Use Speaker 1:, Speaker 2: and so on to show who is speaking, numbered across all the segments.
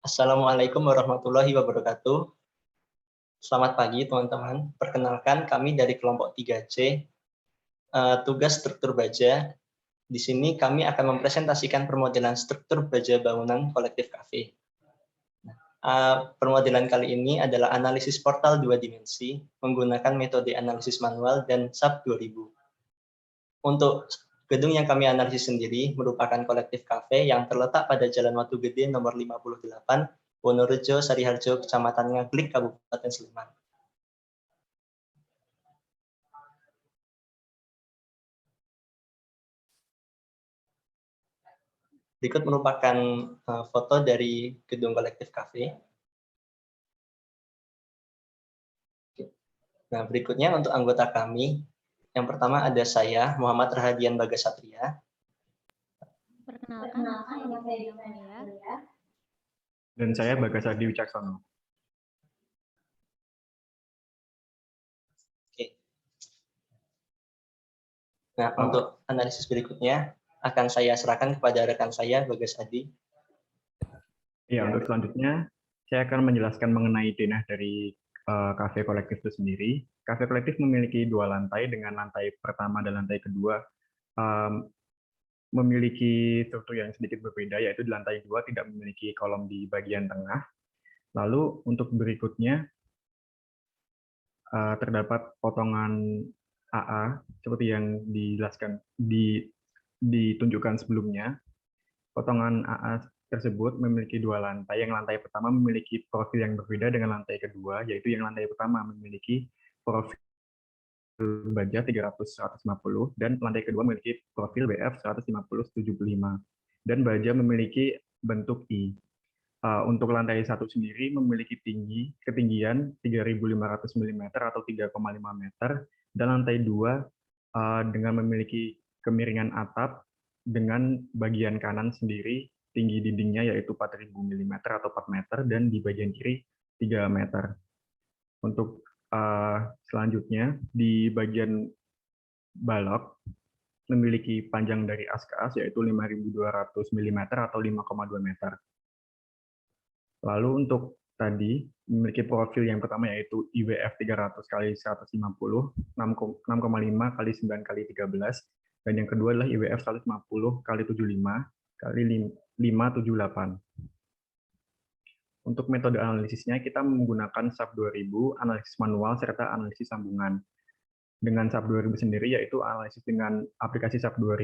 Speaker 1: Assalamualaikum warahmatullahi wabarakatuh. Selamat pagi teman-teman. Perkenalkan kami dari kelompok 3C, tugas struktur baja. Di sini kami akan mempresentasikan permodelan struktur baja bangunan kolektif kafe. Permodelan kali ini adalah analisis portal 2 dimensi menggunakan metode analisis manual dan SAP 2000. Untuk gedung yang kami analisis sendiri merupakan kolektif kafe yang terletak pada Jalan Watu Gede nomor 58, Wonorejo, Sariharjo, Kecamatan Ngaglik, Kabupaten Sleman. Berikut merupakan foto dari gedung kolektif kafe. Nah, berikutnya untuk anggota kami. Yang pertama ada saya, Muhammad Rahadian Bagasatria.
Speaker 2: Perkenalkan, nama saya Dita Mulia.
Speaker 3: Dan saya Bagas Adi Wicaksono.
Speaker 1: Oke. Nah, untuk analisis berikutnya akan saya serahkan kepada rekan saya, Bagas Adi.
Speaker 3: Ya, untuk selanjutnya saya akan menjelaskan mengenai denah dari kafe kolektif itu sendiri. Kafe kolektif memiliki 2 lantai, dengan lantai pertama dan lantai kedua memiliki struktur yang sedikit berbeda, yaitu di lantai 2 tidak memiliki kolom di bagian tengah. Lalu untuk berikutnya terdapat potongan AA seperti yang dijelaskan ditunjukkan sebelumnya. Potongan AA tersebut memiliki 2 lantai. Yang lantai pertama memiliki profil yang berbeda dengan lantai kedua, yaitu yang lantai pertama memiliki profil baja 300/150 dan lantai kedua memiliki profil BF 150/75 dan baja memiliki bentuk I. Untuk lantai 1 sendiri memiliki ketinggian 3.500 mm atau 3,5 meter, dan lantai 2 dengan memiliki kemiringan atap dengan bagian kanan sendiri tinggi dindingnya yaitu 4.000 mm atau 4 meter, dan di bagian kiri 3 meter. Untuk selanjutnya di bagian balok memiliki panjang dari as ke as yaitu 5.200 mm atau 5,2 meter. Lalu untuk tadi memiliki profil yang pertama yaitu IWF 300x150, 6,5 kali 9 kali 13, dan yang kedua adalah IWF 150 kali 75 kali 578. Untuk metode analisisnya kita menggunakan SAP 2000, analisis manual serta analisis sambungan. Dengan SAP 2000 sendiri yaitu analisis dengan aplikasi SAP 2000,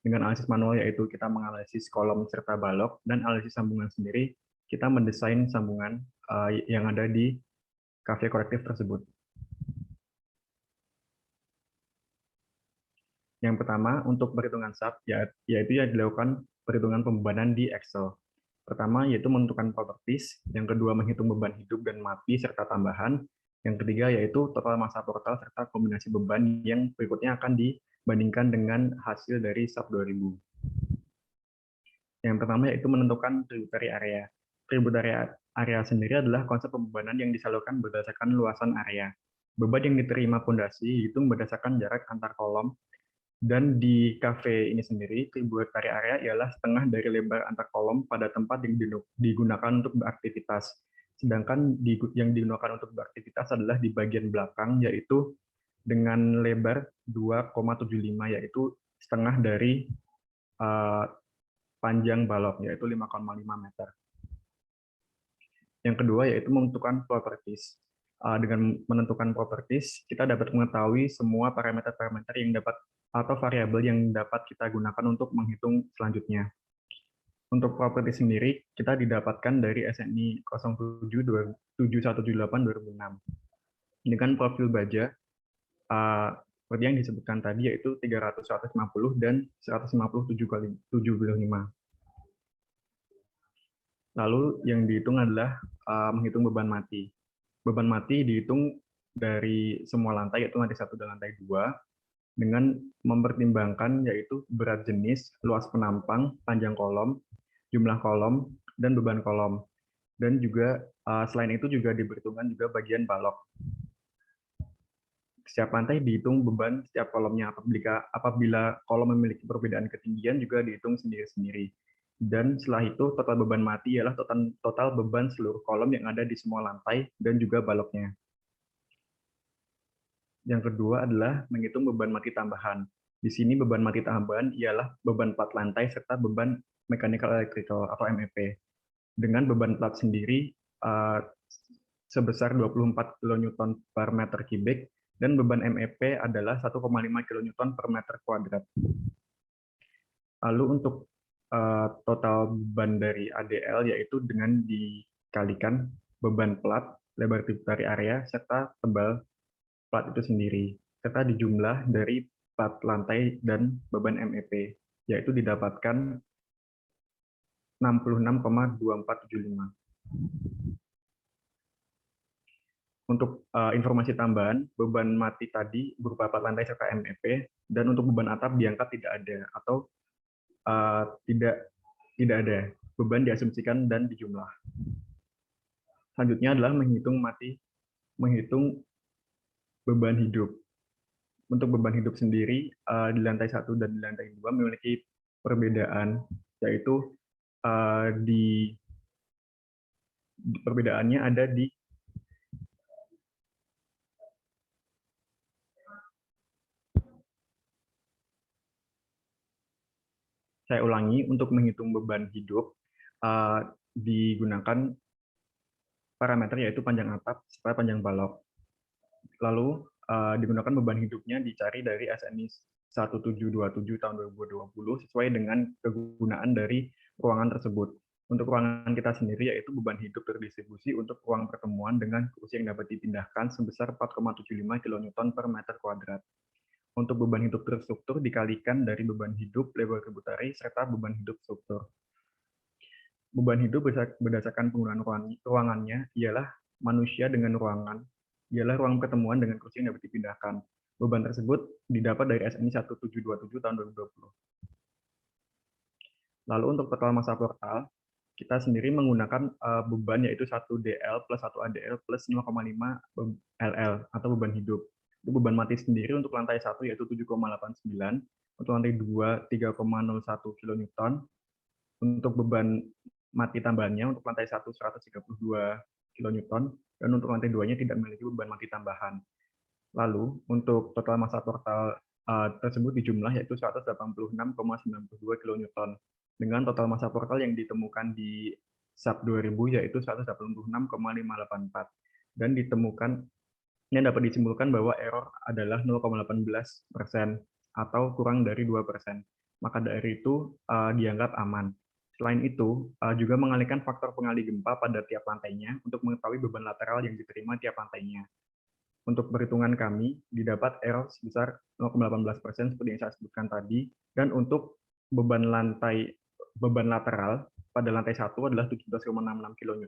Speaker 3: dengan analisis manual yaitu kita menganalisis kolom serta balok, dan analisis sambungan sendiri kita mendesain sambungan yang ada di kafe kolektif tersebut. Yang pertama, untuk perhitungan SAP, yaitu yang dilakukan perhitungan pembebanan di Excel. Pertama, yaitu menentukan properties. Yang kedua, menghitung beban hidup dan mati serta tambahan. Yang ketiga, yaitu total massa portal serta kombinasi beban yang berikutnya akan dibandingkan dengan hasil dari SAP 2000. Yang pertama, yaitu menentukan tributary area. Tributary area sendiri adalah konsep pembebanan yang disalurkan berdasarkan luasan area. Beban yang diterima pondasi dihitung berdasarkan jarak antar kolom, dan di kafe ini sendiri tributary area ialah setengah dari lebar antar kolom pada tempat yang digunakan untuk beraktivitas. Sedangkan yang digunakan untuk beraktivitas adalah di bagian belakang, yaitu dengan lebar 2,75, yaitu setengah dari panjang balok, yaitu 5,5 meter. Yang kedua yaitu menentukan properties. Dengan menentukan properties, kita dapat mengetahui semua parameter-parameter yang dapat atau variabel yang dapat kita gunakan untuk menghitung selanjutnya. Untuk properties sendiri, kita didapatkan dari SNI 07-7178-2006. Dengan profil baja, seperti yang disebutkan tadi, yaitu 300/150 dan 150/75. Lalu yang dihitung adalah menghitung beban mati. Beban mati dihitung dari semua lantai, yaitu lantai 1 dan lantai 2, dengan mempertimbangkan yaitu berat jenis, luas penampang, panjang kolom, jumlah kolom, dan beban kolom. Dan juga selain itu juga diperhitungkan juga bagian balok. Setiap lantai dihitung beban setiap kolomnya. Apabila kolom memiliki perbedaan ketinggian juga dihitung sendiri-sendiri. Dan setelah itu total beban mati ialah total beban seluruh kolom yang ada di semua lantai dan juga baloknya. Yang kedua adalah menghitung beban mati tambahan. Di sini beban mati tambahan ialah beban plat lantai serta beban mechanical electrical atau MEP. Dengan beban plat sendiri sebesar 24 kN per meter kubik dan beban MEP adalah 1,5 kN per meter kuadrat. Lalu untuk total beban dari ADL yaitu dengan dikalikan beban plat, lebar tributary area, serta tebal plat itu sendiri, serta dijumlah dari plat lantai dan beban MEP, yaitu didapatkan 66,2475. Untuk informasi tambahan, beban mati tadi berupa plat lantai serta MEP, dan untuk beban atap diangkat tidak ada atau tidak ada. Beban diasumsikan dan dijumlah. Selanjutnya adalah menghitung beban hidup. Untuk beban hidup sendiri di lantai 1 dan di lantai 2 memiliki perbedaan, yaitu perbedaannya ada di saya ulangi, untuk menghitung beban hidup digunakan parameter yaitu panjang atap serta panjang balok. Lalu digunakan beban hidupnya dicari dari SNI 1727 tahun 2020 sesuai dengan kegunaan dari ruangan tersebut. Untuk ruangan kita sendiri yaitu beban hidup terdistribusi untuk ruang pertemuan dengan kursi yang dapat dipindahkan sebesar 4,75 kN per meter kuadrat. Untuk beban hidup terstruktur dikalikan dari beban hidup lebar tributary serta beban hidup struktur. Beban hidup berdasarkan penggunaan ruangannya ialah manusia dengan ruangan, ialah ruang pertemuan dengan kursi yang dapat dipindahkan. Beban tersebut didapat dari SNI 1727 tahun 2020. Lalu untuk total massa portal, kita sendiri menggunakan beban yaitu 1DL plus 1 ADL plus 0,5 LL atau beban hidup. Untuk beban mati sendiri untuk lantai 1 yaitu 7,89, untuk lantai 2 3,01 kN, untuk beban mati tambahannya untuk lantai 1 132 kN, dan untuk lantai 2-nya tidak memiliki beban mati tambahan. Lalu untuk total massa portal tersebut dijumlah yaitu 186,92 kN dengan total massa portal yang ditemukan di SAP 2000 yaitu 186,584 dan dapat disimpulkan bahwa error adalah 0,18% atau kurang dari 2%. Maka dari itu dianggap aman. Selain itu, juga mengalihkan faktor pengalih gempa pada tiap lantainya untuk mengetahui beban lateral yang diterima tiap lantainya. Untuk perhitungan kami, didapat error sebesar 0,18% seperti yang saya sebutkan tadi, dan untuk beban lateral pada lantai 1 adalah 17,66 kN,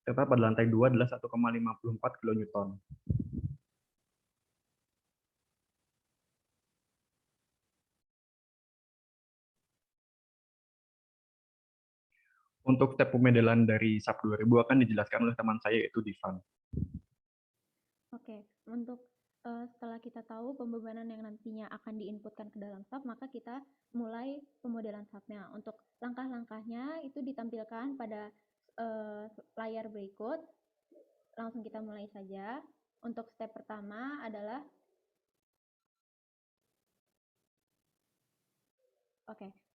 Speaker 3: serta pada lantai 2 adalah 1,54 kN. Untuk step pemodelan dari SAP 2000 akan dijelaskan oleh teman saya yaitu Divan.
Speaker 2: Oke, untuk setelah kita tahu pembebanan yang nantinya akan diinputkan ke dalam SAP, maka kita mulai pemodelan SAP-nya. Untuk langkah-langkahnya itu ditampilkan pada layar berikut. Langsung kita mulai saja. Untuk step pertama adalah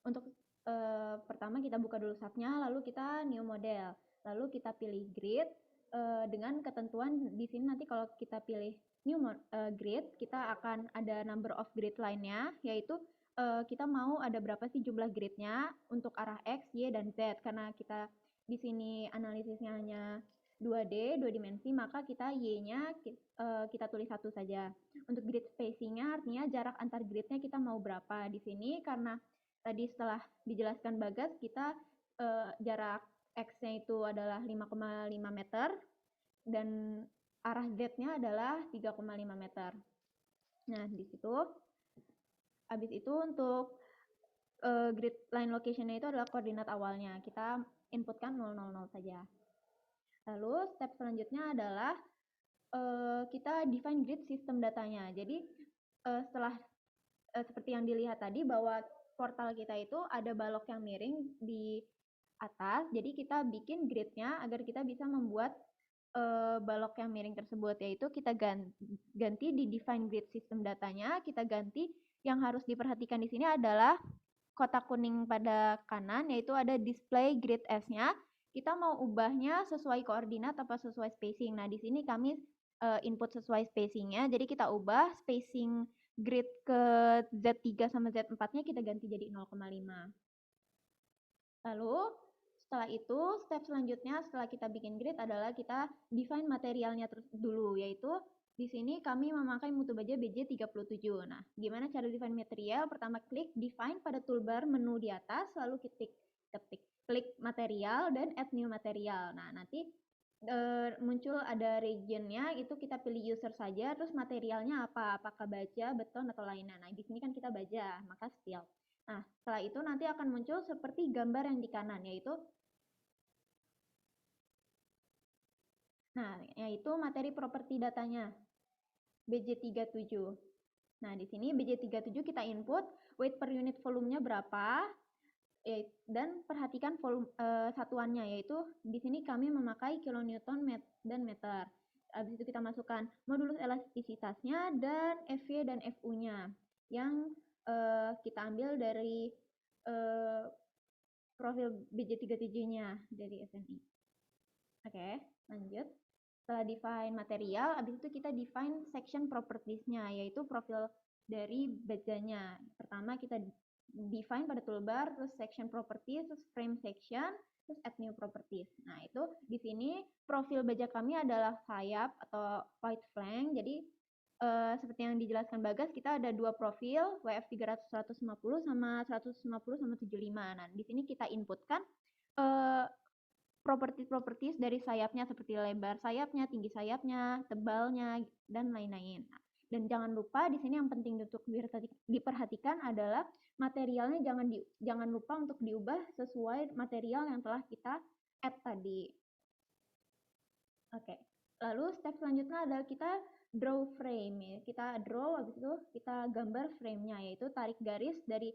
Speaker 2: untuk pertama kita buka dulu SAP-nya, lalu kita new model. Lalu kita pilih grid dengan ketentuan di sini nanti kalau kita pilih new grid, kita akan ada number of grid line-nya, yaitu kita mau ada berapa sih jumlah grid-nya untuk arah X, Y, dan Z. Karena kita di sini analisisnya hanya 2D, 2 dimensi, maka kita Y-nya kita tulis 1 saja. Untuk grid spacing-nya artinya jarak antar grid-nya kita mau berapa. Di sini karena tadi setelah dijelaskan Bagas, kita jarak X-nya itu adalah 5,5 meter dan arah Z-nya adalah 3,5 meter. Nah, di situ. Habis itu untuk grid line location-nya itu adalah koordinat awalnya. Kita inputkan 000 saja. Lalu step selanjutnya adalah kita define grid system datanya. Jadi setelah seperti yang dilihat tadi bahwa portal kita itu ada balok yang miring di atas, jadi kita bikin grid-nya agar kita bisa membuat balok yang miring tersebut, yaitu kita ganti di define grid system datanya, kita ganti yang harus diperhatikan di sini adalah kotak kuning pada kanan, yaitu ada display grid S-nya. Kita mau ubahnya sesuai koordinat apa sesuai spacing. Nah, di sini kami input sesuai spacingnya, jadi kita ubah spacing grid ke Z3 sama Z4-nya kita ganti jadi 0,5. Lalu setelah itu, step selanjutnya setelah kita bikin grid adalah kita define materialnya dulu, yaitu di sini kami memakai mutu baja BJ37. Nah, gimana cara define material? Pertama klik define pada toolbar menu di atas, lalu klik material dan add new material. Nah, nanti muncul ada regionnya, itu kita pilih user saja, terus materialnya apa? Apakah baja, beton, atau lainnya. Nah, di sini kan kita baja, maka steel. Nah, setelah itu nanti akan muncul seperti gambar yang di kanan, yaitu materi properti datanya, BJ37. Nah, di sini BJ37 kita input, weight per unit volumenya berapa, dan perhatikan volume satuannya, yaitu di sini kami memakai kilonewton dan meter. Habis itu kita masukkan modulus elastisitasnya dan FV dan FU-nya yang kita ambil dari profil BJ37-nya dari SNI. Oke, lanjut. Setelah define material, habis itu kita define section properties-nya, yaitu profil dari bajanya. Pertama kita define pada toolbar, terus section properties, terus frame section, terus add new properties. Nah, itu di sini profil baja kami adalah sayap atau white flank. Jadi seperti yang dijelaskan Bagas, kita ada dua profil, WF 300 150 sama 150 sama 75. Nah, di sini kita inputkan properties dari sayapnya seperti lebar sayapnya, tinggi sayapnya, tebalnya, dan lain-lain. Nah, dan jangan lupa di sini yang penting untuk diperhatikan adalah materialnya jangan lupa untuk diubah sesuai material yang telah kita add tadi. Oke. Lalu step selanjutnya adalah kita draw frame, ya. Kita draw, habis itu kita gambar frame-nya, yaitu tarik garis dari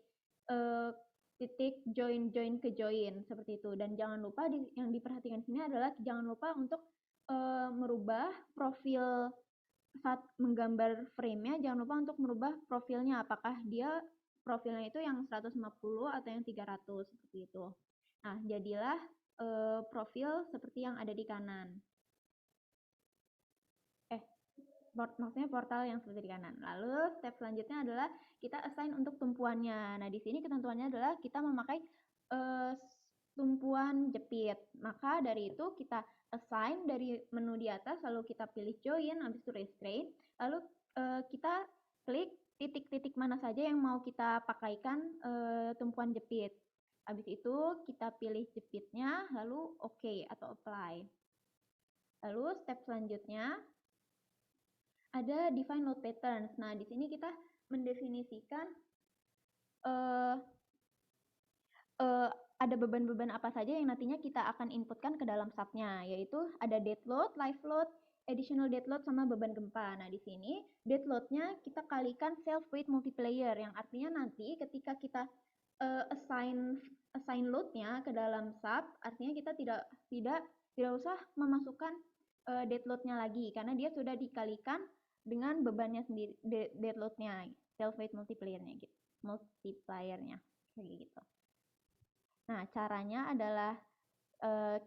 Speaker 2: titik join ke join seperti itu. Dan jangan lupa yang diperhatikan sini adalah jangan lupa untuk merubah profil saat menggambar frame-nya, jangan lupa untuk merubah profilnya, apakah dia profilnya itu yang 150 atau yang 300 seperti itu. Nah, jadilah profil seperti yang ada di kanan. Maksudnya portal yang seperti di kanan. Lalu step selanjutnya adalah kita assign untuk tumpuannya. Nah, di sini ketentuannya adalah kita memakai tumpuan jepit. Maka dari itu kita assign dari menu di atas, lalu kita pilih join, habis itu restrain, lalu kita klik titik-titik mana saja yang mau kita pakaikan tumpuan jepit. Habis itu kita pilih jepitnya, lalu OK atau apply. Lalu step selanjutnya ada define load patterns. Nah, di sini kita mendefinisikan ada beban-beban apa saja yang nantinya kita akan inputkan ke dalam sub-nya, yaitu ada dead load, live load, additional dead load, sama beban gempa. Nah, di sini dead load-nya kita kalikan self weight multiplier, yang artinya nanti ketika kita assign load-nya ke dalam sub, artinya kita tidak usah memasukkan dead load-nya lagi, karena dia sudah dikalikan dengan bebannya sendiri, dead load-nya, self weight multiplier-nya gitu. Kayak gitu. Nah, caranya adalah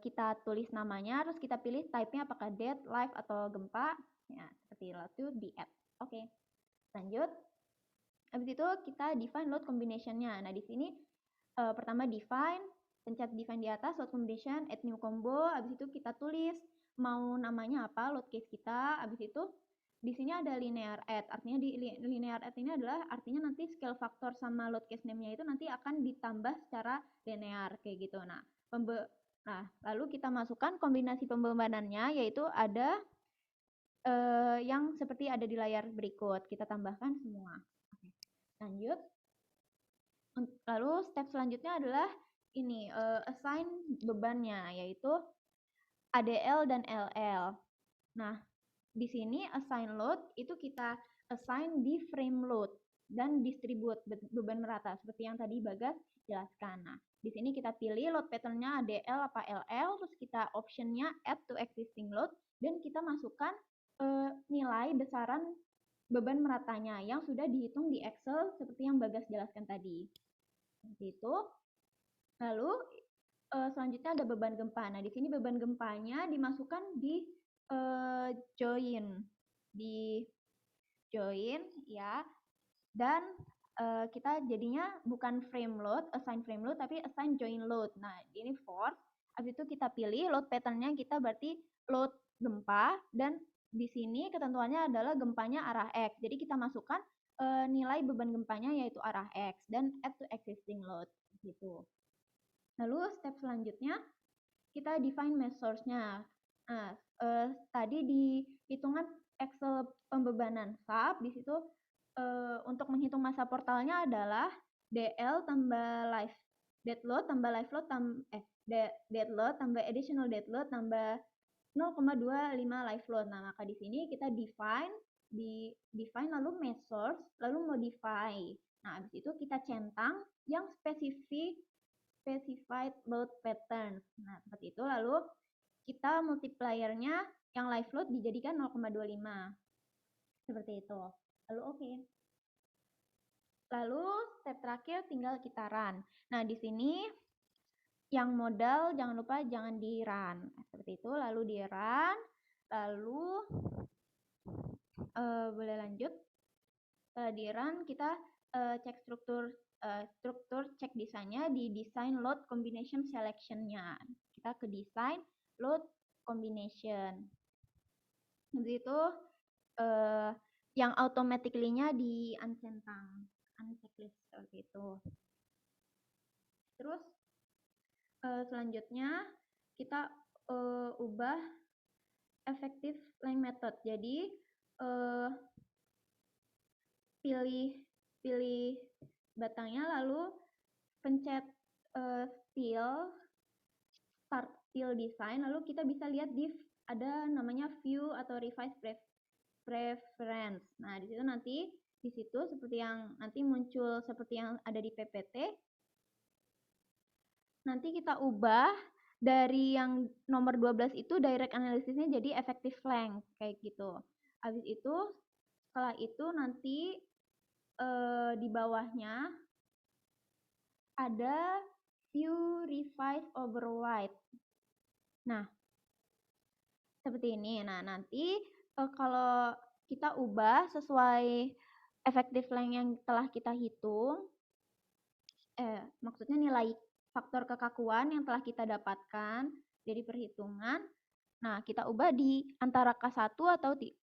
Speaker 2: kita tulis namanya, terus kita pilih type-nya apakah dead, live, atau gempa. Ya, seperti load to be add. Oke. Lanjut. Habis itu kita define load combination-nya. Nah, di sini pertama define, pencet define di atas, load combination, add new combo. Habis itu kita tulis mau namanya apa, load case kita. Habis itu di sini ada linear add. Artinya di linear add ini adalah artinya nanti scale factor sama load case name-nya itu nanti akan ditambah secara linear kayak gitu. Nah, lalu kita masukkan kombinasi pembebanannya, yaitu ada yang seperti ada di layar berikut. Kita tambahkan semua. Oke. Lanjut. Lalu step selanjutnya adalah ini assign bebannya, yaitu ADL dan LL. Nah, di sini assign load itu kita assign di frame load. dan distribute beban merata seperti yang tadi Bagas jelaskan. Nah, di sini kita pilih load pattern-nya DL apa LL, terus kita option-nya add to existing load, dan kita masukkan nilai besaran beban meratanya yang sudah dihitung di Excel seperti yang Bagas jelaskan tadi. Seperti itu. Lalu selanjutnya ada beban gempa. Nah, di sini beban gempanya dimasukkan di join ya, dan kita jadinya bukan frame load, assign frame load, tapi assign join load. Nah, ini force. Habis itu kita pilih load pattern-nya kita berarti load gempa, dan di sini ketentuannya adalah gempanya arah X. Jadi kita masukkan nilai beban gempanya yaitu arah X dan add to existing load gitu. Lalu step selanjutnya kita define measures-nya. Nah, tadi di hitungan Excel pembebanan SAP di situ untuk menghitung massa portalnya adalah DL tambah live dead load tambah live load dead load tambah additional dead load tambah 0,25 live load. Nah, maka di sini kita define lalu measures lalu modify. Nah, habis itu kita centang yang specified load patterns. Nah, seperti itu. Lalu kita multipliernya yang live load dijadikan 0,25. Seperti itu. Lalu oke. Lalu step terakhir tinggal kita run. Nah, di sini yang modal jangan lupa jangan di run. Seperti itu. Lalu di run. Lalu boleh lanjut. Di run kita cek struktur cek desainnya di design load combination selection-nya. Kita ke design load combination. Habis itu yang automatically-nya di uncentang, unchecklist seperti itu. Terus selanjutnya kita ubah effective length method. Jadi pilih batangnya, lalu pencet start still design, lalu kita bisa lihat di ada namanya view atau revise preference. Nah, di situ nanti di situ seperti yang nanti muncul seperti yang ada di PPT. Nanti kita ubah dari yang nomor 12 itu direct analysisnya jadi effective length kayak gitu. Habis itu setelah itu nanti di bawahnya ada view revise override. Nah, seperti ini. Nah, nanti kalau kita ubah sesuai effective length yang telah kita hitung, maksudnya nilai faktor kekakuan yang telah kita dapatkan dari perhitungan, nah kita ubah di antara K1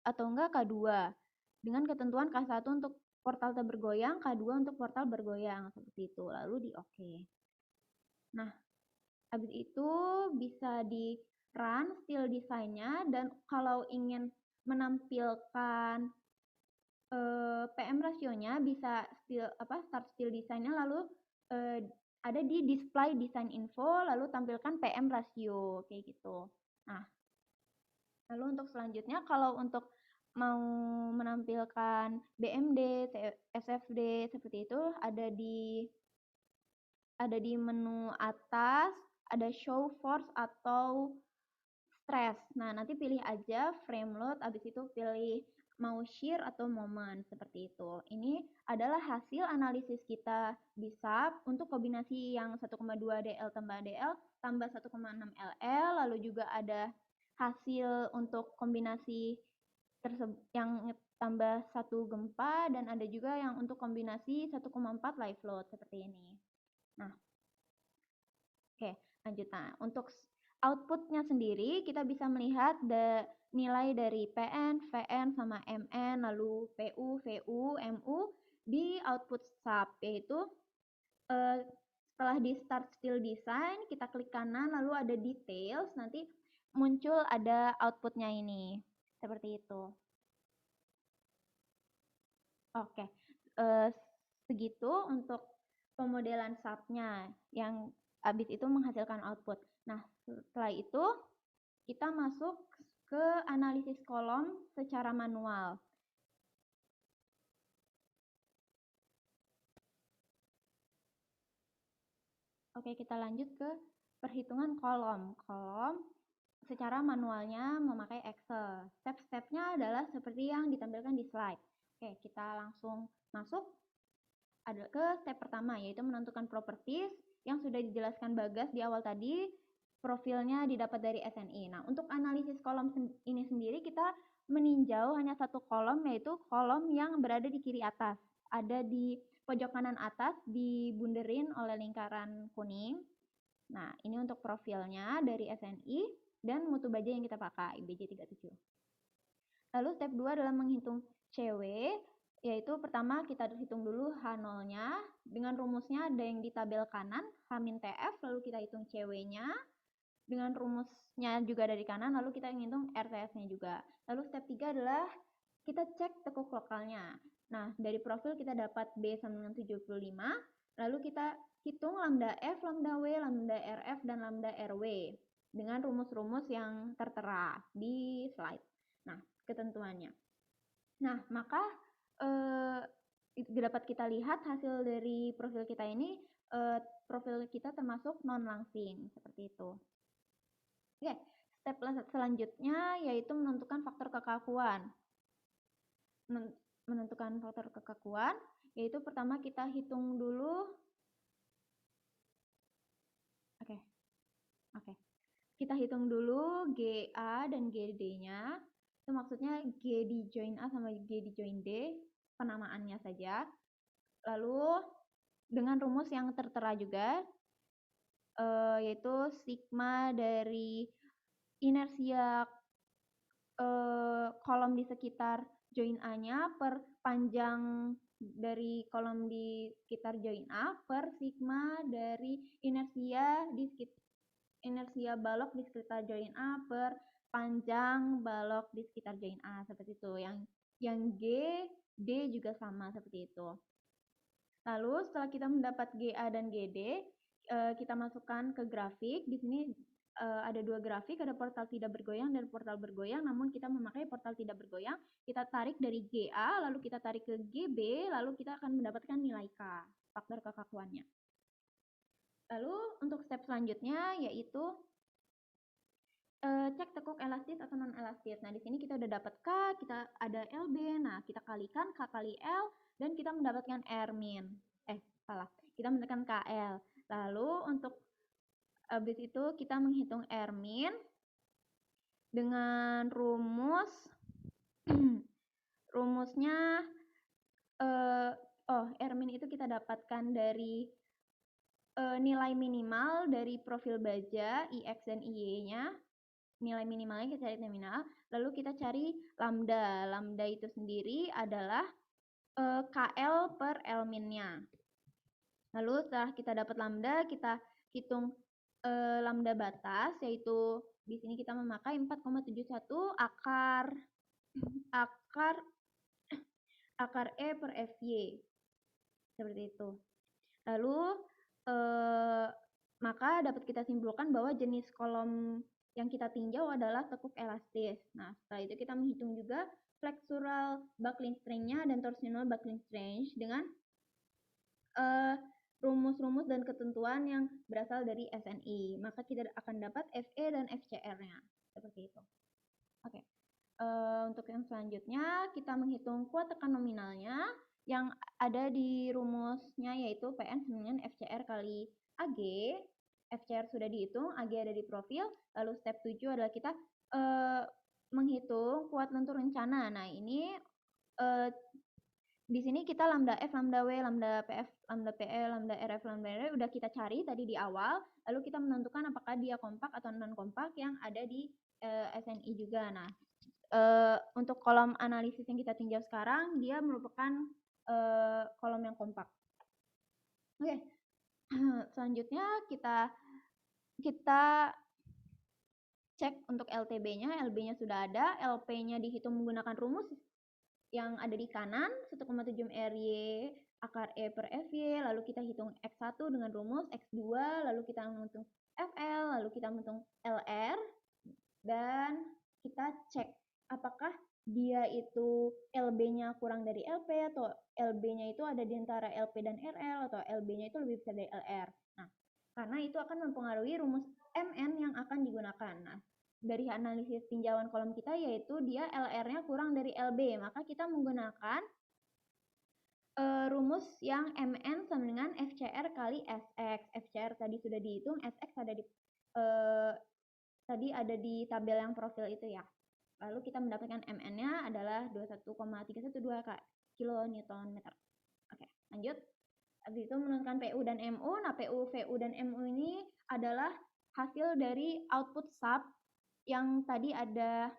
Speaker 2: atau enggak K2 dengan ketentuan K1 untuk portal bergoyang, K2 untuk portal bergoyang, seperti itu. Lalu di oke. Nah, habis itu bisa di run still desainnya, dan kalau ingin menampilkan PM rasionya bisa start still desainnya, lalu ada di display design info, lalu tampilkan PM rasio kayak gitu. Nah, lalu untuk selanjutnya kalau untuk mau menampilkan BMD, SFD seperti itu ada di menu atas, ada show force atau stress. Nah, nanti pilih aja frame load, habis itu pilih mau shear atau moment, seperti itu. Ini adalah hasil analisis kita di SAP untuk kombinasi yang 1,2 DL tambah DL tambah 1,6 LL, lalu juga ada hasil untuk kombinasi yang tambah 1 gempa, dan ada juga yang untuk kombinasi 1,4 live load seperti ini. Nah, oke, lanjut. Nah, untuk outputnya sendiri kita bisa melihat nilai dari PN, VN, sama MN, lalu PU, VU, MU di output SAP, yaitu setelah di start still design, kita klik kanan, lalu ada details, nanti muncul ada outputnya ini, seperti itu. Oke, segitu untuk pemodelan SAP-nya yang habis itu menghasilkan output. Nah, setelah itu kita masuk ke analisis kolom secara manual. Oke, kita lanjut ke perhitungan kolom. Kolom secara manualnya memakai Excel. Step-stepnya adalah seperti yang ditampilkan di slide. Oke, kita langsung masuk ke step pertama, yaitu menentukan properties yang sudah dijelaskan Bagas di awal tadi. Profilnya didapat dari SNI. Nah, untuk analisis kolom ini sendiri kita meninjau hanya satu kolom, yaitu kolom yang berada di kiri atas. Ada di pojok kanan atas, dibunderin oleh lingkaran kuning. Nah, ini untuk profilnya dari SNI dan mutu baja yang kita pakai, BJ37. Lalu step 2 adalah menghitung CW, yaitu pertama kita hitung dulu H0-nya. Dengan rumusnya ada yang di tabel kanan, H-TF, lalu kita hitung CW-nya. Dengan rumusnya juga dari kanan, lalu kita menghitung RTS-nya juga. Lalu step 3 adalah kita cek tekuk lokalnya. Nah, dari profil kita dapat B sama dengan 75, lalu kita hitung lambda F, lambda W, lambda RF, dan lambda RW dengan rumus-rumus yang tertera di slide. Nah, ketentuannya. Nah, maka dapat kita lihat hasil dari profil kita ini, profil kita termasuk non-langsing, seperti itu. Oke, step selanjutnya yaitu menentukan faktor kekakuan. Menentukan faktor kekakuan, yaitu pertama kita hitung dulu. Oke. Kita hitung dulu GA dan GD-nya. Itu maksudnya G di join A sama G di join D, penamaannya saja. Lalu dengan rumus yang tertera juga, yaitu sigma dari inersia kolom di sekitar join A-nya per panjang dari kolom di sekitar join A per sigma dari inersia balok di sekitar join A per panjang balok di sekitar join A, seperti itu. Yang G, D juga sama seperti itu. Lalu setelah kita mendapat GA dan GD, kita masukkan ke grafik. Di sini ada dua grafik, ada portal tidak bergoyang dan portal bergoyang, namun kita memakai portal tidak bergoyang. Kita tarik dari GA, lalu kita tarik ke GB, lalu kita akan mendapatkan nilai K, faktor kekakuannya. Lalu untuk step selanjutnya yaitu cek tekuk elastis atau non elastis. Nah, di sini kita udah dapat K, kita ada LB. Nah, kita kalikan K kali L dan kita mendapatkan R min. Kita mendapatkan KL. Lalu untuk habis itu kita menghitung R min dengan rumusnya R min itu kita dapatkan dari nilai minimal dari profil baja IX dan IY-nya. Nilai minimalnya kita cari nominal, lalu kita cari lambda. Lambda itu sendiri adalah KL per L min-nya. Lalu setelah kita dapat lambda, kita hitung lambda batas, yaitu di sini kita memakai 4,71 akar E per FY. Seperti itu. Lalu maka dapat kita simpulkan bahwa jenis kolom yang kita tinjau adalah tekuk elastis. Nah, setelah itu kita menghitung juga flexural buckling strength-nya dan torsional buckling strength dengan rumus-rumus dan ketentuan yang berasal dari SNI. Maka kita akan dapat FE dan FCR-nya. Seperti itu. Oke. Untuk yang selanjutnya, kita menghitung kuat tekan nominalnya yang ada di rumusnya, yaitu PN sama dengan FCR kali AG. FCR sudah dihitung, AG ada di profil. Lalu step 7 adalah kita menghitung kuat lentur rencana. Nah, ini di sini kita lambda F, lambda W, lambda PF, lambda PE, lambda RF, lambda RW udah kita cari tadi di awal. Lalu kita menentukan apakah dia kompak atau non kompak yang ada di SNI juga. Nah, untuk kolom analisis yang kita tinjau sekarang, dia merupakan kolom yang kompak. Oke. Selanjutnya kita cek untuk LTB-nya. LB-nya sudah ada, LP-nya dihitung menggunakan rumus yang ada di kanan, 1,7 RY akar E per FY, lalu kita hitung X1 dengan rumus X2, lalu kita menghitung FL, lalu kita menghitung LR, dan kita cek apakah dia itu LB-nya kurang dari LP atau LB-nya itu ada di antara LP dan RL atau LB-nya itu lebih besar dari LR. Nah, karena itu akan mempengaruhi rumus MN yang akan digunakan. Nah, dari analisis tinjauan kolom kita yaitu dia LR-nya kurang dari LB, maka kita menggunakan rumus yang MN sama dengan FCR kali SX. FCR tadi sudah dihitung, SX tadi ada di tabel yang profil itu ya. Lalu kita mendapatkan MN-nya adalah 21,312 kN. Oke, lanjut. Habis itu menentukan PU dan MU. Nah, PU, VU, dan MU ini adalah hasil dari output sub yang tadi ada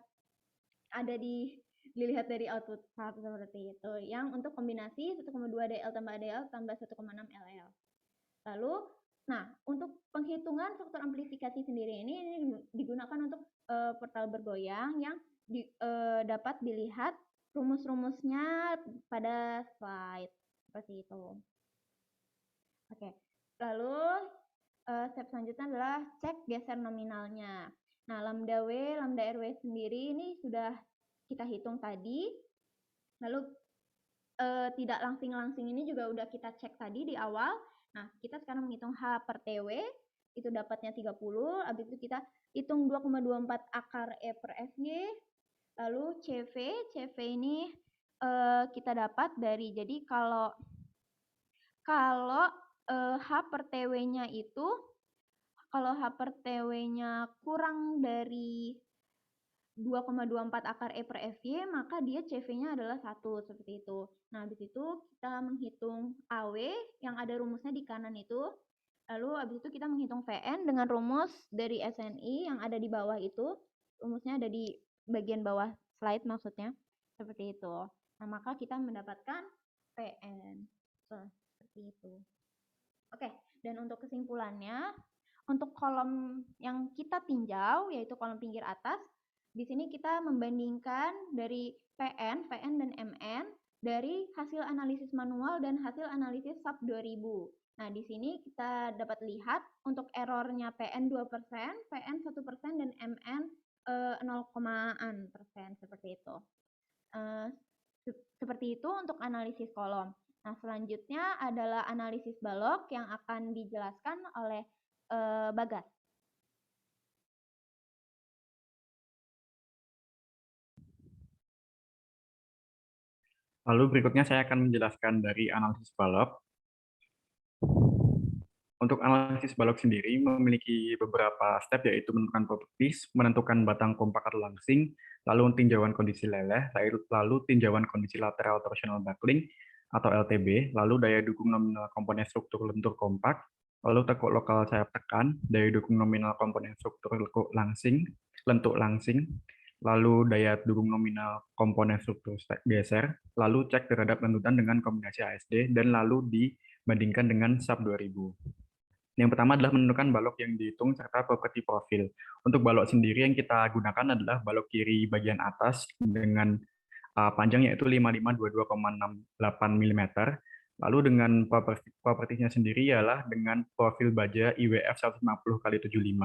Speaker 2: dilihat dari output sub seperti itu. Yang untuk kombinasi 1,2 DL tambah ADL tambah 1,6 LL. Lalu, nah untuk penghitungan faktor amplifikasi sendiri ini digunakan untuk portal bergoyang yang dapat dilihat rumus-rumusnya pada slide seperti itu. Oke, lalu step selanjutnya adalah cek geser nominalnya. Nah, lambda W, lambda RW sendiri ini sudah kita hitung tadi. Lalu tidak langsing-langsing ini juga udah kita cek tadi di awal. Nah, kita sekarang menghitung H per TW, itu dapatnya 30, habis itu kita hitung 2,24 akar E per FY, lalu CV ini kita dapat dari, jadi kalau H per TW-nya itu, kalau H per TW-nya kurang dari 2,24 akar E per FY, maka dia CV-nya adalah 1, seperti itu. Nah, habis itu kita menghitung AW yang ada rumusnya di kanan itu. Lalu habis itu kita menghitung VN dengan rumus dari SNI yang ada di bawah itu. Rumusnya ada di bagian bawah slide maksudnya. Seperti itu. Nah, maka kita mendapatkan VN. Seperti itu. Oke, dan untuk kesimpulannya, untuk kolom yang kita tinjau, yaitu kolom pinggir atas, di sini kita membandingkan dari PN, dan MN dari hasil analisis manual dan hasil analisis SAP 2000. Nah, di sini kita dapat lihat untuk errornya PN 2%, PN 1%, dan MN 0,an% seperti itu. Seperti itu untuk analisis kolom. Nah, selanjutnya adalah analisis balok yang akan dijelaskan oleh Bagas.
Speaker 3: Lalu berikutnya saya akan menjelaskan dari analisis balok. Untuk analisis balok sendiri memiliki beberapa step, yaitu menentukan properties, menentukan batang kompak atau langsing, lalu tinjauan kondisi leleh, lalu tinjauan kondisi lateral torsional buckling atau LTB, lalu daya dukung nominal komponen struktur lentur kompak, lalu tekuk lokal sayap tekan, daya dukung nominal komponen struktur lentuk langsing, lalu daya dukung nominal komponen struktur geser, lalu cek terhadap lentutan dengan kombinasi ASD, dan lalu dibandingkan dengan SAP 2000. Yang pertama adalah menentukan balok yang dihitung serta properti profil. Untuk balok sendiri yang kita gunakan adalah balok kiri bagian atas dengan panjang yaitu 5522,68 mm. Lalu dengan propertinya sendiri ialah dengan profil baja IWF 150x75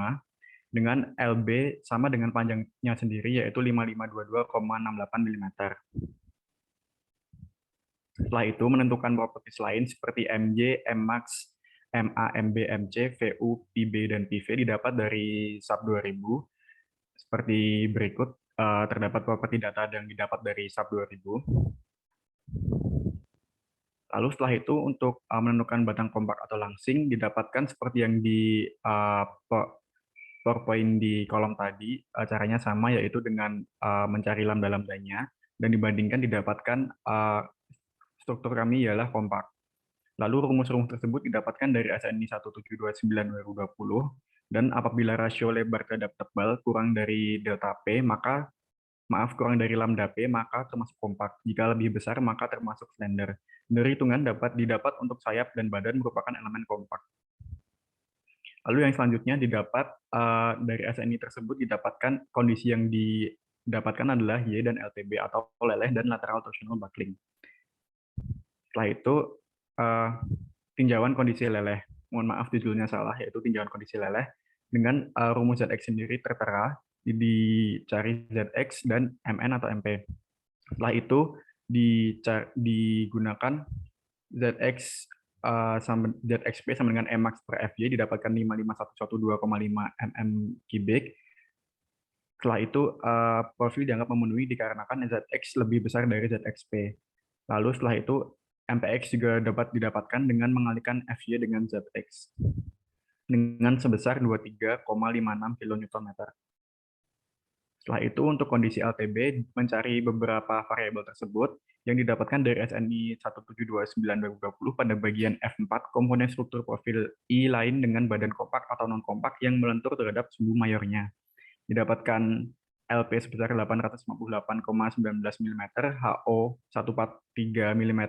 Speaker 3: dengan LB sama dengan panjangnya sendiri yaitu 5522,68 mm. Setelah itu menentukan properti lain seperti MJ, Mmax, MA, MB, MC, VU, PB, dan PV didapat dari SAP 2000 seperti berikut. Terdapat properti data yang didapat dari SAP 2000. Lalu setelah itu untuk menentukan batang kompak atau langsing didapatkan seperti yang di PowerPoint di kolom tadi. Caranya sama, yaitu dengan mencari lambda-lambdanya dan dibandingkan didapatkan struktur kami ialah kompak. Lalu rumus-rumus tersebut didapatkan dari SNI 1729/2020, dan apabila rasio lebar terhadap tebal kurang dari delta P, kurang dari lambda P, maka termasuk kompak. Jika lebih besar, maka termasuk slender. Dari hitungan dapat didapat untuk sayap dan badan merupakan elemen kompak. Lalu yang selanjutnya didapat dari SNI tersebut didapatkan kondisi yang didapatkan adalah Y dan LTB atau leleh dan lateral torsional buckling. Setelah itu tinjauan kondisi leleh. Mohon maaf judulnya salah, yaitu tinjauan kondisi leleh. Dengan rumus ZX sendiri tertera, dicari ZX dan MN atau MP. Setelah itu digunakan ZX ZXP sama dengan Emax per FY didapatkan 55112,5 mm3. Setelah itu profil dianggap memenuhi dikarenakan ZX lebih besar dari ZXP. Lalu setelah itu MPX juga dapat didapatkan dengan mengalihkan FY dengan ZX dengan sebesar 23,56 kN. Setelah itu untuk kondisi LTB mencari beberapa variabel tersebut yang didapatkan dari SNI 1729/2020 pada bagian F4 komponen struktur profil I lain dengan badan kompak atau non-kompak yang melentur terhadap sumbu mayornya. Didapatkan LP sebesar 858,19 mm, HO 143 mm,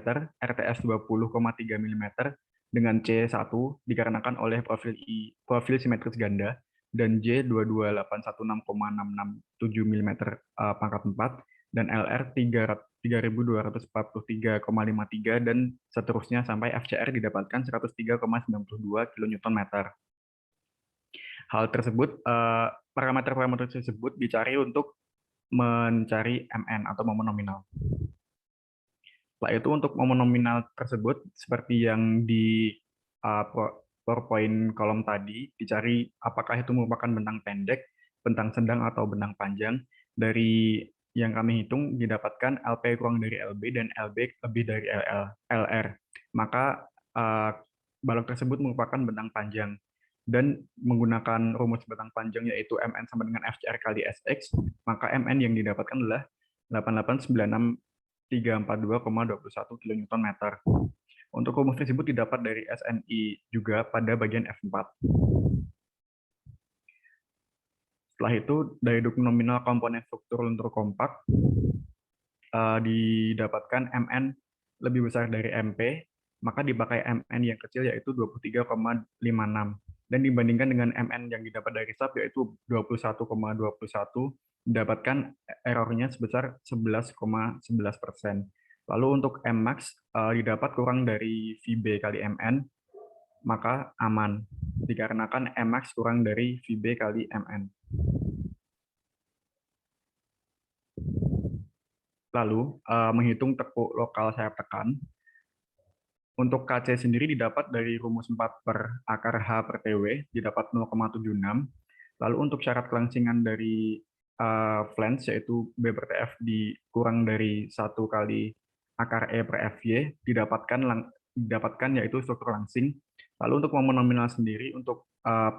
Speaker 3: RTS 20,3 mm dengan C1 dikarenakan oleh profil simetris ganda dan J 22816,667 mm pangkat 4 dan LR 3243,53 dan seterusnya sampai FCR didapatkan 103,92 kN. Hal tersebut, parameter-parameter tersebut dicari untuk mencari MN atau momen nominal. Setelah itu untuk momen nominal tersebut, seperti yang di PowerPoint kolom tadi, dicari apakah itu merupakan bentang pendek, bentang sedang, atau bentang panjang. Dari yang kami hitung, didapatkan LP kurang dari LB dan LB lebih dari LR. Maka balok tersebut merupakan bentang panjang. Dan menggunakan rumus bentang panjang yaitu MN sama dengan FCR kali SX, maka MN yang didapatkan adalah 8896342,21 kN. Untuk rumus tersebut didapat dari SNI juga pada bagian F4. Setelah itu, daya dukung nominal komponen struktur lentur kompak didapatkan MN lebih besar dari MP, maka dipakai MN yang kecil yaitu 23,56. Dan dibandingkan dengan MN yang didapat dari SAP yaitu 21,21, didapatkan errornya sebesar 11,11%. Lalu untuk Mmax didapat kurang dari VB kali MN, maka aman, dikarenakan Mmax kurang dari VB kali MN. Lalu menghitung tekuk lokal sayap tekan. Untuk KC sendiri didapat dari rumus 4 per akar H per TW, didapat 0,76. Lalu untuk syarat kelangsingan dari flange, yaitu B per TF dikurang dari 1 kali akar E per FY, didapatkan yaitu struktur langsing. Lalu untuk momen nominal sendiri, untuk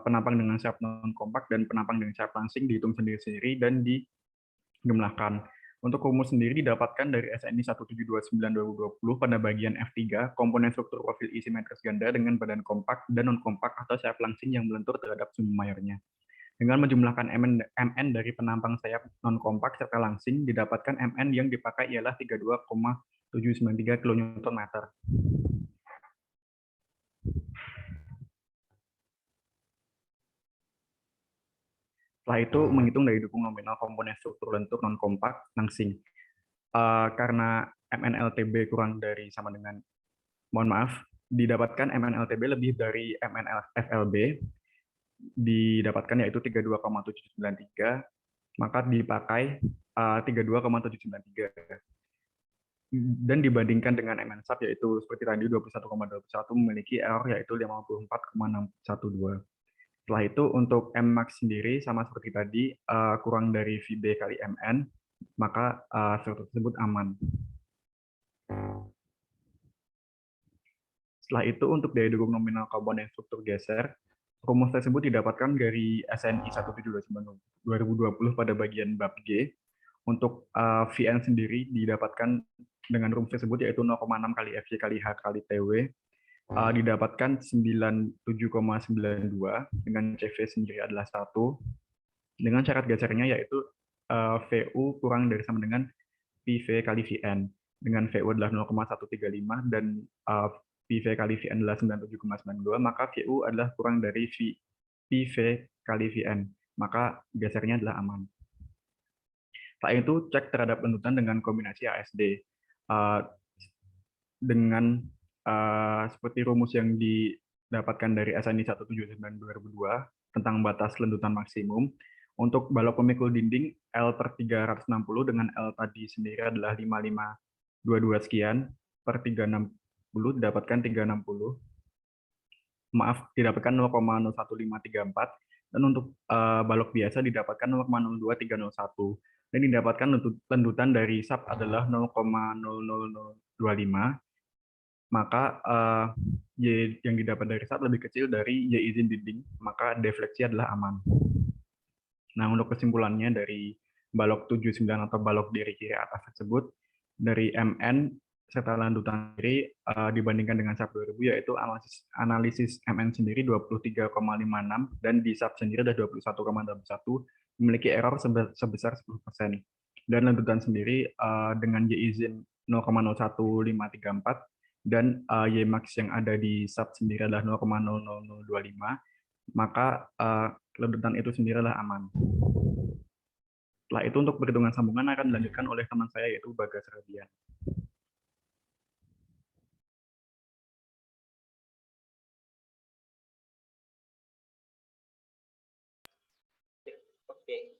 Speaker 3: penampang dengan sayap non-kompak dan penampang dengan sayap langsing dihitung sendiri-sendiri dan dijumlahkan. Untuk rumus sendiri didapatkan dari SNI 1729/2020 pada bagian F3, komponen struktur profil I simetris ganda dengan badan kompak dan non-kompak atau sayap langsing yang melentur terhadap sumbu mayornya. Dengan menjumlahkan MN dari penampang sayap non-kompak serta langsing, didapatkan MN yang dipakai ialah 32,793 kN. Setelah itu menghitung daya dukung nominal komponen struktur lentur non-kompak langsing. Karena MNLTB kurang dari sama dengan, mohon maaf, didapatkan MNLTB lebih dari MNFLB, didapatkan yaitu 32,793, maka dipakai 32,793. Dan dibandingkan dengan MNSAP yaitu seperti tadi 21,21 memiliki error yaitu 54,612. Setelah itu untuk Mmax sendiri sama seperti tadi kurang dari VB kali MN, maka struktur tersebut aman. Setelah itu untuk daya dukung nominal komponen struktur geser, rumus tersebut didapatkan dari SNI 1729/2020 pada bagian bab G. Untuk VN sendiri didapatkan dengan rumus tersebut yaitu 0,6 kali FY kali H kali TW, didapatkan 97,92 dengan CV sendiri adalah 1. Dengan syarat gesernya yaitu VU kurang dari sama dengan PV kali VN. Dengan VU adalah 0,135 dan PV kali VN adalah 97,92, maka VU adalah kurang dari PV kali VN. Maka gesernya adalah aman. Setelah itu cek terhadap lentutan dengan kombinasi ASD. Dengan seperti rumus yang didapatkan dari SNI 1729/2002 tentang batas lentutan maksimum, untuk balok pemikul dinding L per 360 dengan L tadi sendiri adalah 5522 sekian per 360 10 didapatkan 360. Maaf, didapatkan 0,011534, dan untuk balok biasa didapatkan 0,02301, dan didapatkan lendutan dari sub adalah 0,00025, maka Y yang didapat dari sub lebih kecil dari Y izin dinding, maka defleksi adalah aman. Nah, untuk kesimpulannya dari balok 79 atau balok dari kiri atas tersebut, dari MN serta landutan kiri dibandingkan dengan sub 2000, yaitu analisis MN sendiri 23,56 dan di sub sendiri ada 21,21, memiliki error sebesar 10%. Dan landutan sendiri dengan Y izin 0,01534 dan Y max yang ada di sub sendiri adalah 0,00025, maka landutan itu sendiri adalah aman. Setelah itu untuk perhitungan sambungan akan dilanjutkan oleh teman saya, yaitu Bagas Radian.
Speaker 1: Oke,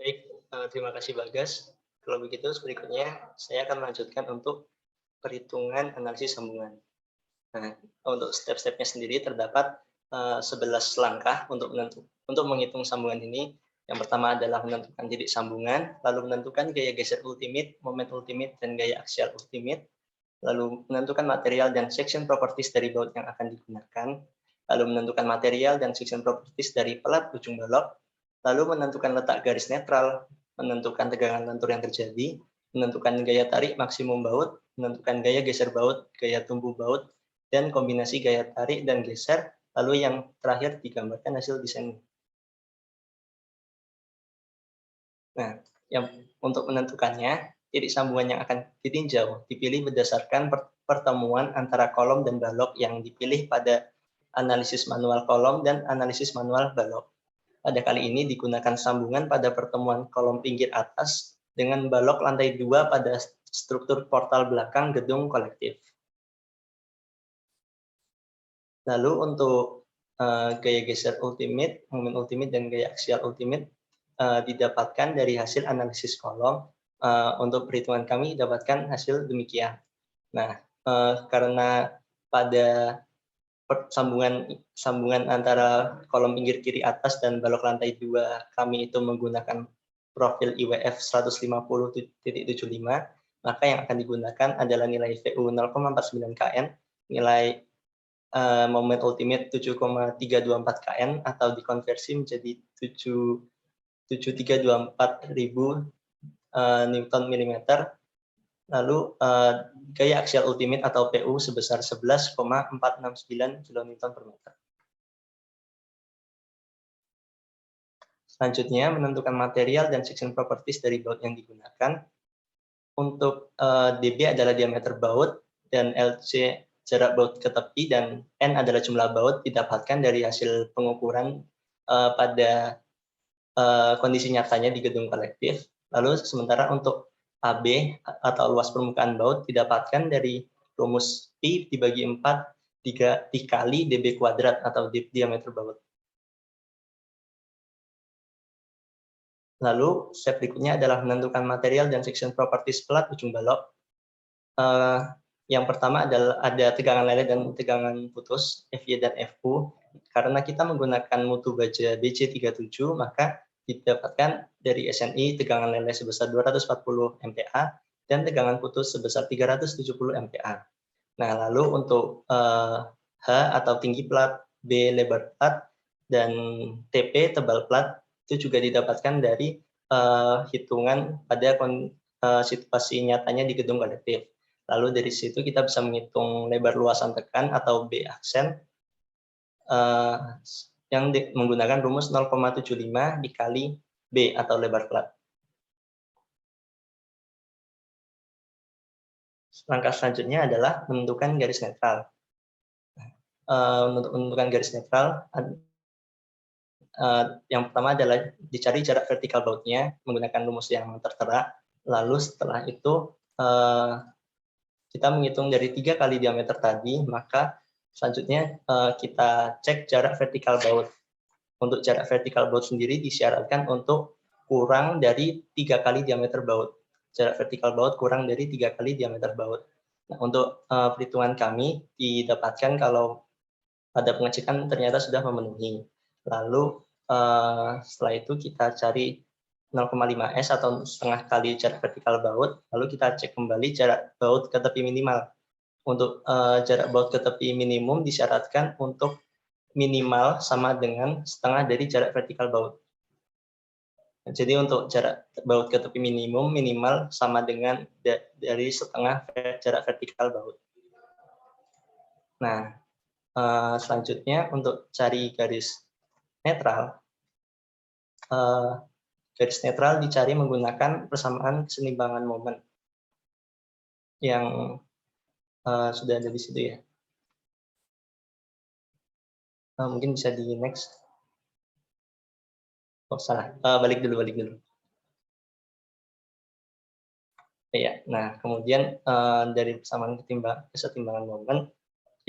Speaker 1: baik, terima kasih Bagas. Kalau begitu berikutnya saya akan melanjutkan untuk perhitungan analisis sambungan. Nah, untuk step-stepnya sendiri terdapat 11 langkah untuk menghitung sambungan ini. Yang pertama adalah menentukan titik sambungan, lalu menentukan gaya geser ultimate, moment ultimate, dan gaya aksial ultimate, lalu menentukan material dan section properties dari baut yang akan digunakan, lalu menentukan material dan section properties dari pelat ujung balok, lalu menentukan letak garis netral, menentukan tegangan lentur yang terjadi, menentukan gaya tarik maksimum baut, menentukan gaya geser baut, gaya tumbuh baut, dan kombinasi gaya tarik dan geser, lalu yang terakhir digambarkan hasil desain. Nah, untuk menentukannya, titik sambungan yang akan ditinjau dipilih berdasarkan pertemuan antara kolom dan balok yang dipilih pada analisis manual kolom dan analisis manual balok. Pada kali ini digunakan sambungan pada pertemuan kolom pinggir atas dengan balok lantai 2 pada struktur portal belakang gedung kolektif. Lalu untuk gaya geser ultimate, moment ultimate, dan gaya aksial ultimate didapatkan dari hasil analisis kolom. Untuk perhitungan kami dapatkan hasil demikian. Nah, karena pada sambungan antara kolom pinggir kiri atas dan balok lantai 2 kami itu menggunakan profil IWF 150.75, maka yang akan digunakan adalah nilai VU 0,49 kN, nilai moment ultimate 7,324 kN atau dikonversi menjadi 7.324.000 Newton milimeter. Lalu gaya aksial ultimate atau PU sebesar 11,469 kN per meter. Selanjutnya menentukan material dan section properties dari baut yang digunakan. Untuk DB adalah diameter baut dan LC jarak baut ke tepi, dan N adalah jumlah baut didapatkan dari hasil pengukuran pada kondisi nyatanya di gedung kolektif. Lalu sementara untuk AB atau luas permukaan baut didapatkan dari rumus Pi dibagi 4 dikali dB kuadrat atau diameter baut. Lalu step berikutnya adalah menentukan material dan section properties pelat ujung balok. Yang pertama adalah ada tegangan lele dan tegangan putus, FY dan FU. Karena kita menggunakan mutu baja BC37, maka didapatkan dari SNI tegangan lele sebesar 240 MPa dan tegangan putus sebesar 370 MPa. Nah, lalu untuk H atau tinggi plat, B lebar plat, dan TP tebal plat itu juga didapatkan dari hitungan pada situasi nyatanya di gedung kolektif. Lalu dari situ kita bisa menghitung lebar luasan tekan atau B aksen yang menggunakan rumus 0,75 dikali B atau lebar plat. Langkah selanjutnya adalah menentukan garis netral. Untuk menentukan garis netral, yang pertama adalah dicari jarak vertikal bautnya menggunakan rumus yang tertera. Lalu setelah itu kita menghitung dari 3 kali diameter tadi, maka selanjutnya kita cek jarak vertikal baut. Untuk jarak vertikal baut sendiri disyaratkan untuk kurang dari 3 kali diameter baut. Jarak vertikal baut kurang dari 3 kali diameter baut. Nah, untuk perhitungan kami didapatkan kalau pada pengecekan ternyata sudah memenuhi. Lalu setelah itu kita cari 0,5 S atau setengah kali jarak vertikal baut, lalu kita cek kembali jarak baut ke tepi minimal. Untuk jarak baut ke tepi minimum disyaratkan untuk minimal sama dengan setengah dari jarak vertikal baut. Jadi untuk jarak baut ke tepi minimum minimal sama dengan dari setengah jarak vertikal baut. Nah, selanjutnya untuk cari garis netral, garis netral dicari menggunakan persamaan keseimbangan momen yang sudah ada di situ ya. Mungkin bisa di next. Oh salah, balik dulu. Ya, nah kemudian dari persamaan kesetimbangan momen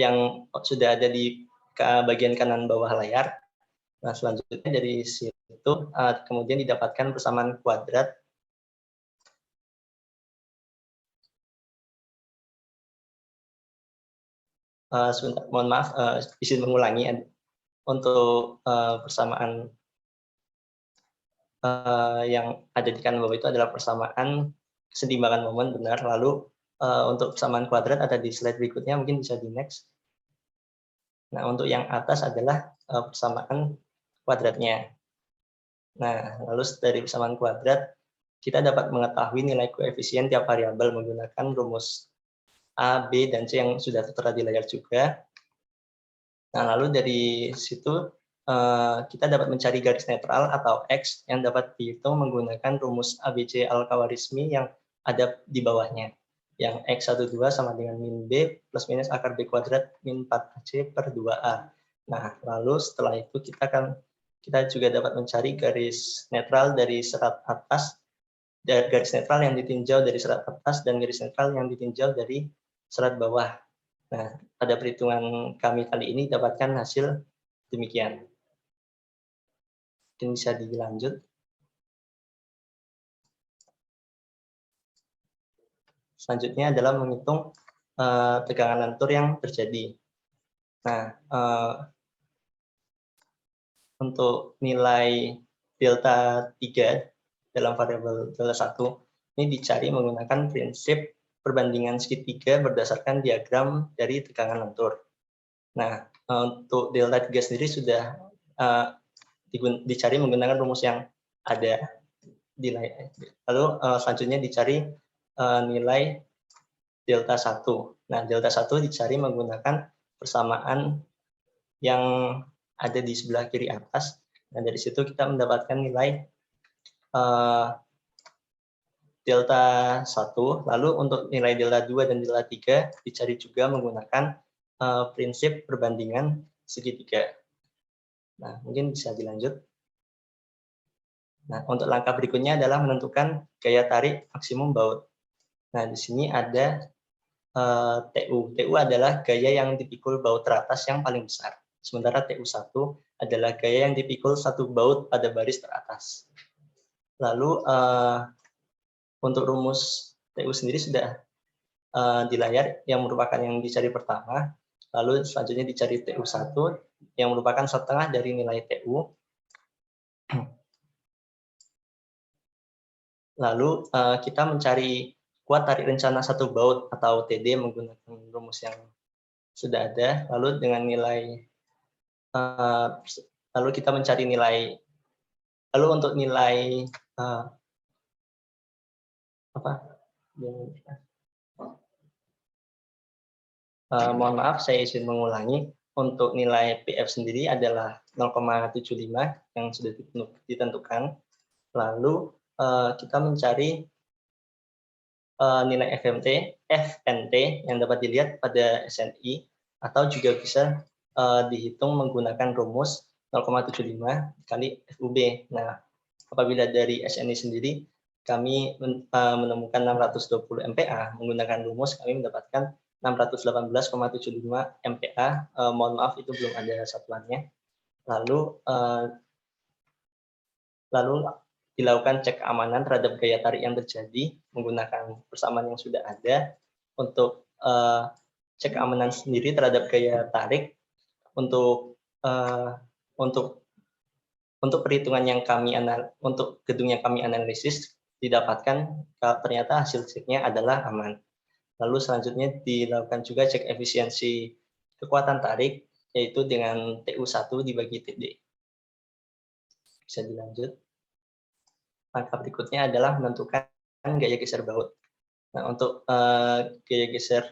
Speaker 1: yang sudah ada di bagian kanan bawah layar. Nah, selanjutnya dari situ kemudian didapatkan persamaan kuadrat sebentar, mohon maaf, izin mengulangi untuk persamaan yang ada di kanan bawah itu adalah persamaan kesetimbangan momen, benar. Lalu untuk persamaan kuadrat ada di slide berikutnya, mungkin bisa di next. Nah, untuk yang atas adalah persamaan kuadratnya. Nah, lalu dari persamaan kuadrat, kita dapat mengetahui nilai koefisien tiap variabel menggunakan rumus A, B, dan C yang sudah tertera di layar juga. Nah, lalu dari situ kita dapat mencari garis netral atau X yang dapat dihitung menggunakan rumus ABC Al-Khawarizmi yang ada di bawahnya. Yang X12 sama dengan min B plus minus akar B kuadrat min 4AC per 2A. Nah, lalu setelah itu kita juga dapat mencari garis netral dari serat atas, garis netral yang ditinjau dari serat atas, dan garis netral yang ditinjau dari serat bawah. Nah, pada perhitungan kami kali ini dapatkan hasil demikian. Mungkin bisa dilanjut. Selanjutnya adalah menghitung tegangan lentur yang terjadi. Nah, untuk nilai delta 3 dalam variabel delta 1 ini dicari menggunakan prinsip perbandingan segitiga berdasarkan diagram dari tegangan lentur. Nah, untuk delta 3 sendiri sudah dicari menggunakan rumus yang ada di layar. Lalu selanjutnya dicari nilai delta 1. Nah, delta 1 dicari menggunakan persamaan yang ada di sebelah kiri atas. Nah, dari situ kita mendapatkan nilai delta 1. Lalu untuk nilai delta 2 dan delta 3 dicari juga menggunakan prinsip perbandingan segitiga. Nah, mungkin bisa dilanjut. Nah, untuk langkah berikutnya adalah menentukan gaya tarik maksimum baut. Nah, di sini ada TU. TU adalah gaya yang dipikul baut teratas yang paling besar. Sementara TU1 adalah gaya yang dipikul satu baut pada baris teratas. Lalu untuk rumus TU sendiri sudah di layar, yang merupakan yang dicari pertama. Lalu selanjutnya dicari TU1 yang merupakan setengah dari nilai TU. Lalu kita mencari kuat tarik rencana satu baut atau TD menggunakan rumus yang sudah ada. Lalu dengan nilai, lalu kita mencari nilai, lalu untuk nilai mohon maaf, saya izin mengulangi. Untuk nilai PF sendiri adalah 0,75 yang sudah ditentukan. Lalu kita mencari nilai FNT yang dapat dilihat pada SNI, atau juga bisa dihitung menggunakan rumus 0,75 kali FUB. Nah, apabila dari SNI sendiri kami menemukan 620 MPa, menggunakan rumus kami mendapatkan 618,75 MPa. Mohon maaf, itu belum ada satuannya. Lalu dilakukan cek keamanan terhadap gaya tarik yang terjadi menggunakan persamaan yang sudah ada. Untuk cek keamanan sendiri terhadap gaya tarik untuk perhitungan yang untuk gedung yang kami analisis didapatkan ternyata hasil ceknya adalah aman. Lalu selanjutnya dilakukan juga cek efisiensi kekuatan tarik, yaitu dengan TU1 dibagi TD. Bisa dilanjut. Langkah berikutnya adalah menentukan gaya geser baut. Nah, untuk gaya geser,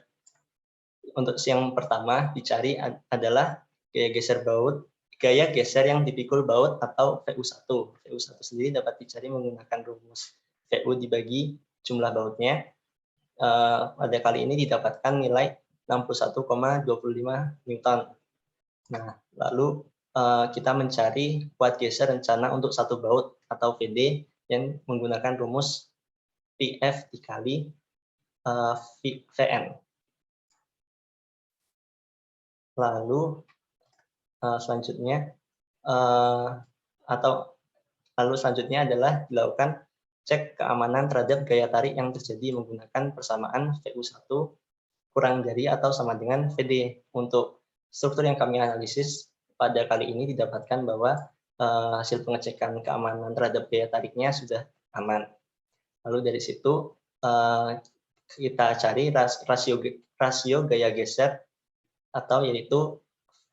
Speaker 1: untuk yang pertama dicari adalah gaya geser baut, gaya geser yang dipikul baut atau VU1. VU1 sendiri dapat dicari menggunakan rumus VU dibagi jumlah bautnya. Pada kali ini didapatkan nilai 61,25 Newton. Nah, lalu kita mencari kuat geser rencana untuk satu baut atau VD yang menggunakan rumus PF dikali VN. Lalu selanjutnya adalah dilakukan cek keamanan terhadap gaya tarik yang terjadi menggunakan persamaan VU1 kurang dari atau sama dengan VD. Untuk struktur yang kami analisis pada kali ini didapatkan bahwa hasil pengecekan keamanan terhadap gaya tariknya sudah aman. Lalu dari situ kita cari rasio gaya geser atau yaitu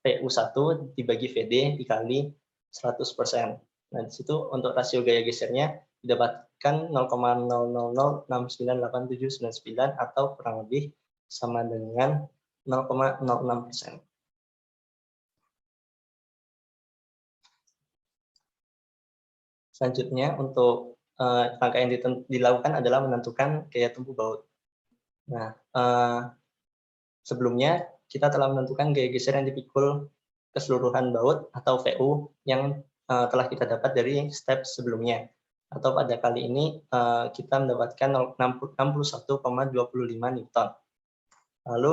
Speaker 1: VU1 dibagi VD dikali 100%. Nah, di situ untuk rasio gaya gesernya didapatkan 0,00698799 atau kurang lebih sama dengan 0,06%. Selanjutnya untuk langkah yang dilakukan adalah menentukan gaya tumpu baut. Nah, sebelumnya kita telah menentukan gaya geser yang dipikul keseluruhan baut atau VU yang telah kita dapat dari step sebelumnya. Atau pada kali ini kita mendapatkan 61,25 Newton. Lalu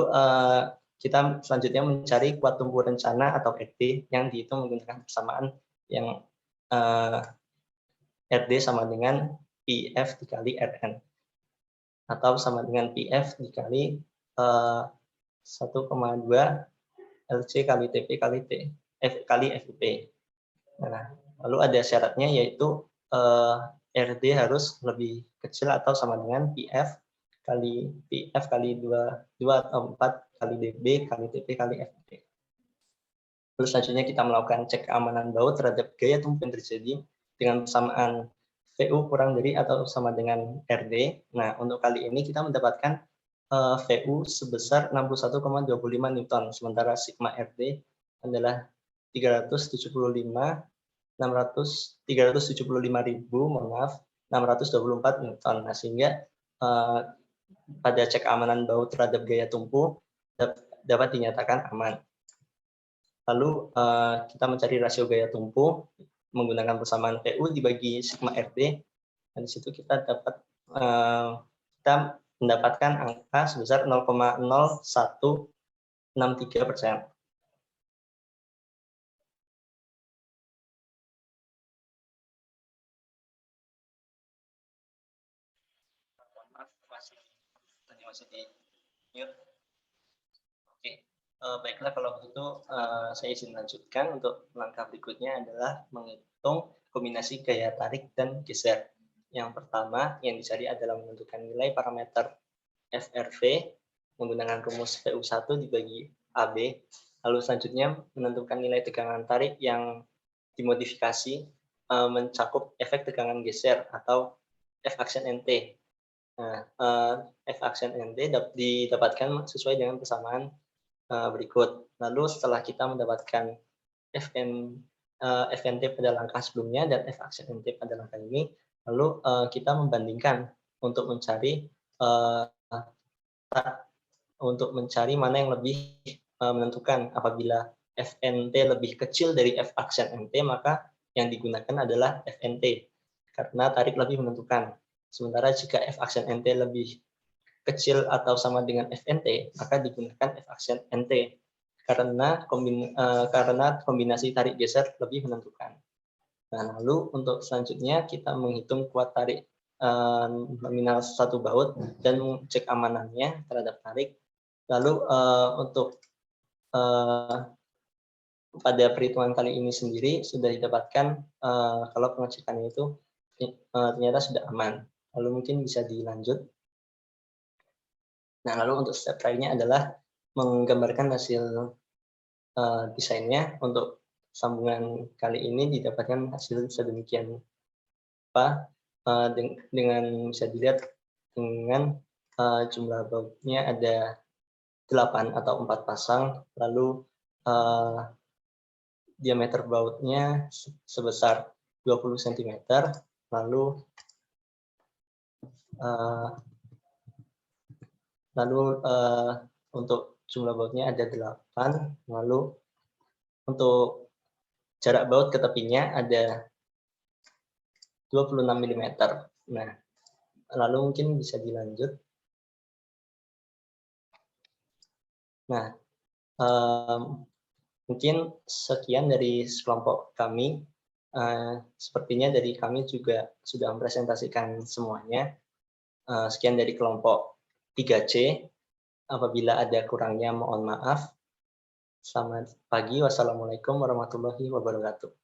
Speaker 1: kita selanjutnya mencari kuat tumpu rencana atau RD yang dihitung menggunakan persamaan yang RD sama dengan PF dikali RN. Atau sama dengan PF dikali 1,2 LC kali TP kali T, kali FUP. Nah, lalu ada syaratnya yaitu RD harus lebih kecil atau sama dengan PF kali 2 atau 4 kali DB kali TP kali FUP. Lalu selanjutnya kita melakukan cek keamanan baut terhadap gaya tumpu yang terjadi dengan persamaan VU kurang dari atau sama dengan RD. Nah, untuk kali ini kita mendapatkan VU sebesar 61,25 Newton, sementara sigma RD adalah 375.624 Newton. Nah, sehingga pada cek keamanan baut terhadap gaya tumpu dapat dinyatakan aman. Lalu kita mencari rasio gaya tumpu menggunakan persamaan VU dibagi sigma RD. Dan di situ kita dapat kita mendapatkan angka sebesar 0,0163%. Masih di mute. Oke, baiklah kalau begitu saya izin lanjutkan. Untuk langkah berikutnya adalah menghitung kombinasi gaya tarik dan geser. Yang pertama yang dicari adalah menentukan nilai parameter FRV menggunakan rumus VU1 dibagi AB. Lalu selanjutnya menentukan nilai tegangan tarik yang dimodifikasi mencakup efek tegangan geser atau F aksen NT. Nah, F aksen NT didapatkan sesuai dengan persamaan berikut. Lalu setelah kita mendapatkan FNT pada langkah sebelumnya dan F aksen NT pada langkah ini, lalu kita membandingkan untuk mencari mana yang lebih menentukan. Apabila FNT lebih kecil dari F aksen NT, maka yang digunakan adalah FNT karena tarik lebih menentukan. Sementara jika F aksen NT lebih kecil atau sama dengan FNT, maka digunakan F aksen NT karena kombinasi tarik geser lebih menentukan. Nah, lalu untuk selanjutnya kita menghitung kuat tarik nominal satu baut dan cek amanannya terhadap tarik. Lalu untuk pada perhitungan kali ini sendiri sudah didapatkan kalau pengecekannya itu ternyata sudah aman. Lalu mungkin bisa dilanjut. Nah, lalu untuk step lainnya adalah menggambarkan hasil desainnya. Untuk sambungan kali ini didapatkan hasil sedemikian apa dengan bisa dilihat dengan jumlah bautnya ada 8 atau 4 pasang, lalu diameter bautnya sebesar 20 cm, lalu untuk jumlah bautnya ada 8, lalu untuk jarak baut ke tepinya ada 26 mm. Nah, lalu mungkin bisa dilanjut. Nah, mungkin sekian dari kelompok kami. Sepertinya dari kami juga sudah mempresentasikan semuanya. Sekian dari kelompok 3C. Apabila ada kurangnya mohon maaf. Selamat pagi. Wassalamualaikum warahmatullahi wabarakatuh.